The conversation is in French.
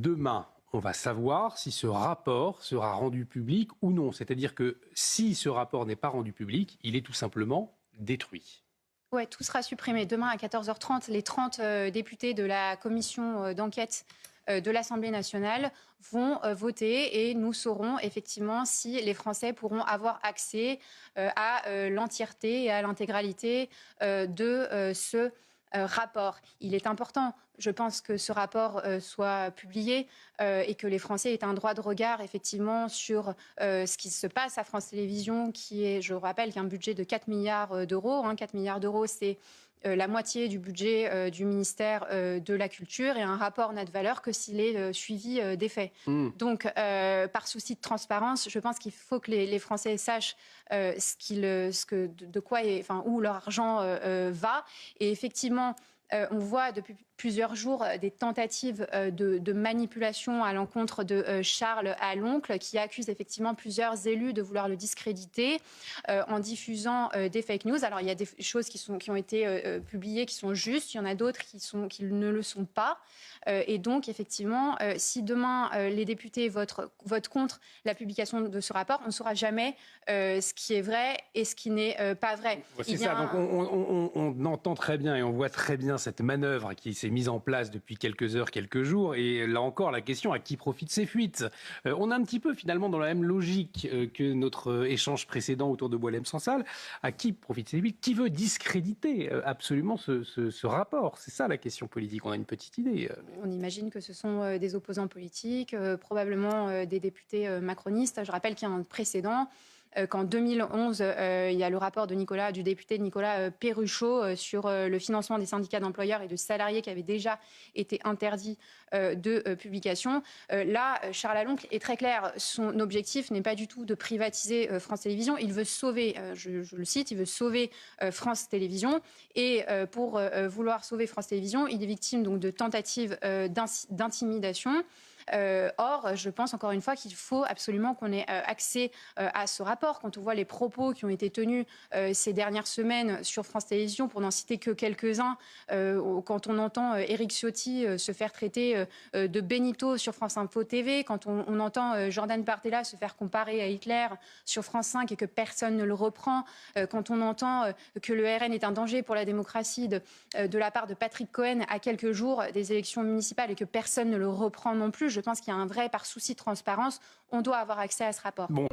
demain, on va savoir si ce rapport sera rendu public ou non. C'est-à-dire que si ce rapport n'est pas rendu public, il est tout simplement détruit. Oui, tout sera supprimé. Demain à 14h30, les 30 députés de la commission d'enquête de l'Assemblée nationale vont voter et nous saurons effectivement si les Français pourront avoir accès à l'entièreté et à l'intégralité de ce rapport. Il est important, je pense, que ce rapport soit publié et que les Français aient un droit de regard effectivement sur ce qui se passe à France Télévisions, qui est, je rappelle, qu'un budget de 4 milliards d'euros. 4 milliards d'euros, c'est la moitié du budget du ministère de la Culture, et un rapport n'a de valeur que s'il est suivi des faits. Donc, par souci de transparence, je pense qu'il faut que les Français sachent où leur argent va. Et effectivement, on voit depuis plusieurs jours des tentatives de manipulation à l'encontre de Charles Aloncle, qui accuse effectivement plusieurs élus de vouloir le discréditer en diffusant des fake news. Alors, il y a des choses qui ont été publiées qui sont justes, il y en a d'autres qui ne le sont pas. Et donc, effectivement, si demain les députés votent contre la publication de ce rapport, on ne saura jamais ce qui est vrai et ce qui n'est pas vrai. C'est ça, donc on entend très bien et on voit très bien cette manœuvre qui s'est mise en place depuis quelques heures, quelques jours. Et là encore, la question, à qui profitent ces fuites ? On est un petit peu finalement dans la même logique que notre échange précédent autour de Boualem-Sansal. À qui profitent ces fuites ? Qui veut discréditer absolument ce rapport ? C'est ça la question politique, on a une petite idée. On imagine que ce sont des opposants politiques, probablement des députés macronistes. Je rappelle qu'il y a un précédent, qu'en 2011, il y a le rapport du député Nicolas Perruchot sur le financement des syndicats d'employeurs et de salariés qui avait déjà été interdit de publication. Là, Charles Aloncle est très clair. Son objectif n'est pas du tout de privatiser France Télévisions. Il veut sauver, je le cite, il veut sauver France Télévisions. Et pour vouloir sauver France Télévisions, il est victime donc de tentatives d'intimidation. Or, je pense encore une fois qu'il faut absolument qu'on ait accès à ce rapport. Quand on voit les propos qui ont été tenus ces dernières semaines sur France Télévisions, pour n'en citer que quelques-uns, quand on entend Éric Ciotti se faire traiter de Benito sur France Info TV, quand on entend Jordan Bardella se faire comparer à Hitler sur France 5 et que personne ne le reprend, quand on entend que le RN est un danger pour la démocratie de la part de Patrick Cohen à quelques jours des élections municipales et que personne ne le reprend non plus, je pense qu'il y a un vrai, par souci de transparence, on doit avoir accès à ce rapport. Bon.